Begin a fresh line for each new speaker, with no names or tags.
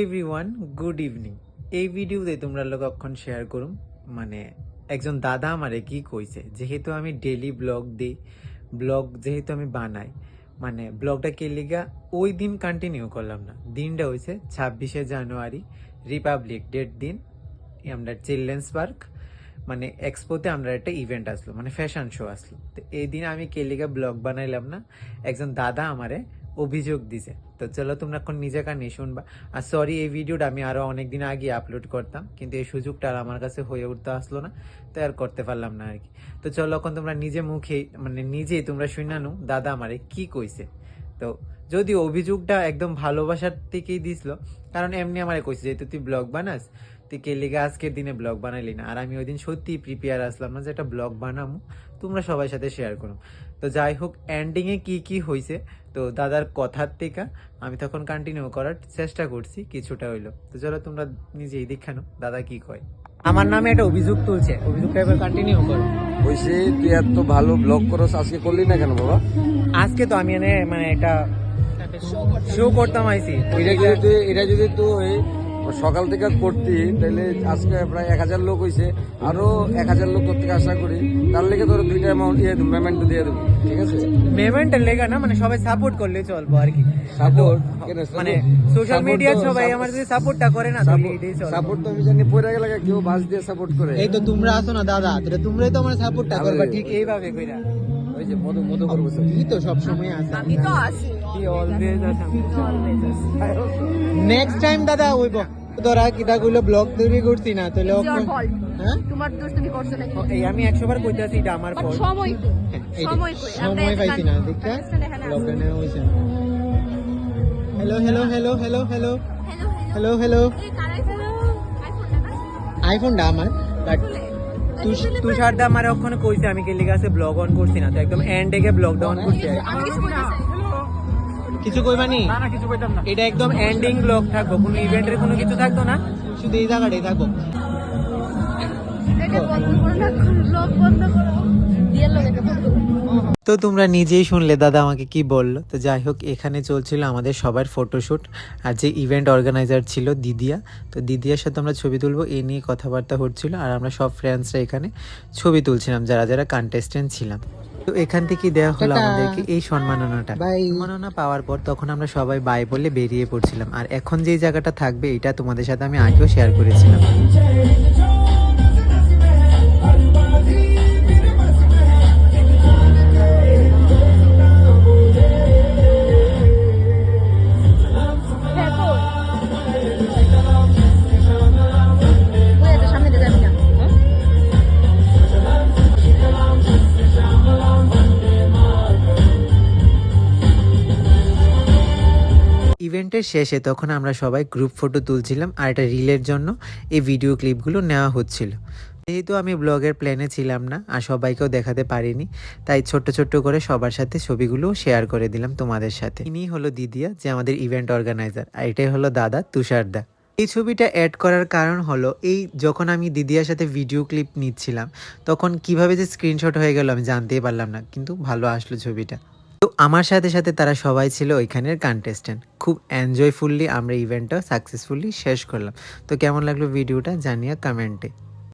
Everyone good evening. এই ভিডিওতে তোমরা লোক অক্ষণ শেয়ার করুম মানে একজন দাদা আমারে কি কইছে, যেহেতু আমি ডেলি ব্লগ দিই, ব্লগ যেহেতু আমি বানাই, মানে ব্লগটা কে লিগা ওই দিন কন্টিনিউ করলাম না। দিনটা হয়েছে 26শে জানুয়ারি, রিপাবলিক ডের দিন। আমরা চিলড্রেন্স পার্ক মানে এক্সপোতে আমরা একটা ইভেন্ট আসলো, মানে ফ্যাশন শো আসলো। তো এই দিন আমি কে লিগা ব্লগ বানাইলাম না, একজন দাদা আমারে অভিযোগ দিছে। তো চলো তোমরা এখন নিজে কানে শুনবা। আর সরি, এই ভিডিওটা আমি আরো অনেকদিন আগে আপলোড করতাম, কিন্তু এই সুযোগটা আর আমার কাছে হয়ে উঠতে আসলো না, তো আর করতে পারলাম না আর কি। তো চলো এখন তোমরা নিজে মুখে মানে নিজেই তোমরা শুনানো দাদা আমারে কি কইছে। তো যদি অভিযোগটা একদম ভালোবাসার থেকেই দিছিল, কারণ এমনি আমারে কইছে যেহেতু তুই ব্লগ বানাস, তুই কে লিগা আজকের দিনে ব্লগ বানাইলি না। আর আমি ওই দিন সত্যি প্রিপেয়ার আসলাম না যে একটা ব্লগ বানাবো, তোমরা সবার সাথে শেয়ার করো। তো যাই হোক, এন্ডিংয়ে কি কি হয়েছে, তো দাদার কথার থেকে আমি তখন কন্টিনিউ করার চেষ্টা করছি, কিছুটা হইলো। তো চলো তোমরা নিজেই দেখানো দাদা কি কয়। আমার নামে একটা অভিযোগ তুলছে, অভিযোগটা এবার কন্টিনিউ করো।
হইছে তুই এত ভালো ব্লগ করস, আজকে করলি না কেন বাবা?
আজকে তো আমি মানে এটা শো করতাম আইছি।
এটা যদি তুই সকাল থেকে করতি তাহলে আজকে প্রায় 1000 লোক হইছে, আরো 1000 লোক তোর থেকে আশা করি। তার লেগে তোর 2টা অ্যামাউন্ট পেমেন্ট দিয়ে দেবো, ঠিক আছে?
পেমেন্টের লেগা না, মানে সবাই সাপোর্ট করলে চলবো আর কি।
সাপোর্ট
মানে সোশ্যাল মিডিয়া সবাই আমার যদি সাপোর্টটা করে না, তাহলে এটাই চলবে।
সাপোর্ট তো আমি জানি পয়রা গেলে কেউ বাস দিয়ে সাপোর্ট করে।
এই তো তোমরা আছো না দাদা, তাহলে তোমরাই তো আমার সাপোর্টটা করবা, ঠিক এইভাবে কইরা।
ওই যে মধু মধু করবো
তুই তো সব সময় আছিস,
আমি তো আছি
তুই অলওয়েজ আছিস।
অলওয়েজ আছি
নেক্সট টাইম দাদা হইব তোরা কিটা কইলো ব্লগ তৈরি করছি না, তাহলে
It's your fault.
হ্যাঁ
তোমার দোষ, তুমি করছো নাকি?
এই আমি 100 বার কইতাছি এটা আমার
But
ফল্ট।
সময় কই? সময় কই?
সময় পাইছি না, দেখতে ব্লগটা নেওয়া হইছে। Hello hello hello hello hello hello hello. আইফোনটা আমার, বাট তুষারদা আমার ওখানে কইছে আমি কেলি গাছে ব্লগ অন করছি না, তো একদম এন্ড থেকে ব্লগটা অন করছি।
আমি কিছু বলতে চাই।
কিছু কইবানি?
না না, কিছু কইতাম না।
এটা একদম এন্ডিং ব্লগ থাকবো, কোনো ইভেন্টের কোনো কিছু থাকতো না, শুধু এই জায়গাটাই থাকবো।
এটা বন্ধ করো না, ব্লগ বন্ধ করো। দিয়ে লোক এটা বন্ধ করো।
তো তোমরা নিজেই শুনলে দাদা আমাকে কি বললো। তো যাই হোক, এখানে চলছিল আমাদের সবার ফটোশ্যুট, আর যে ইভেন্ট অর্গানাইজার ছিল দিদিয়া, তো দিদিয়ার সাথে আমরা ছবি তুলবো এই নিয়ে কথাবার্তা হচ্ছিল। আর আমরা সব ফ্রেন্ডসরা এখানে ছবি তুলছিলাম, যারা যারা কন্টেস্টেন্ট ছিলাম। তো এখান থেকে দেওয়া হলো আমাদেরকে এই সম্মাননাটা। সম্মাননা পাওয়ার পর তখন আমরা সবাই বাই বলে বেরিয়ে পড়ছিলাম। আর এখন যে জায়গাটা থাকবে এটা তোমাদের সাথে আমি আগেও শেয়ার করেছিলাম।
সামনে দিয়ে যাবি না।
ইভেন্টের শেষে তখন আমরা সবাই গ্রুপ ফটো তুলছিলাম, আর এটা রিলের জন্য এই ভিডিও ক্লিপগুলো নেওয়া হচ্ছিল। যেহেতু আমি ব্লগের প্ল্যানে ছিলাম না আর সবাইকেও দেখাতে পারিনি, তাই ছোট্ট ছোট্ট করে সবার সাথে ছবিগুলো শেয়ার করে দিলাম তোমাদের সাথে। ইনি হলো দিদিয়া, যে আমাদের ইভেন্ট অর্গানাইজার, আর এটাই হলো দাদা তুষারদা। এই ছবিটা অ্যাড করার কারণ হলো, এই যখন আমি দিদিয়ার সাথে ভিডিও ক্লিপ নিচ্ছিলাম তখন কিভাবে যে স্ক্রিনশট হয়ে গেল আমি জানতেই পারলাম না, কিন্তু ভালো আসলো ছবিটা। তো আমার সাথে সাথে তারা সবাই ছিল ওইখানের কন্টেস্টেন্ট। খুব এনজয়ফুলি আমরা ইভেন্টটা সাকসেসফুলি শেষ করলাম। তো কেমন লাগলো ভিডিওটা জানিয়ে কমেন্টে।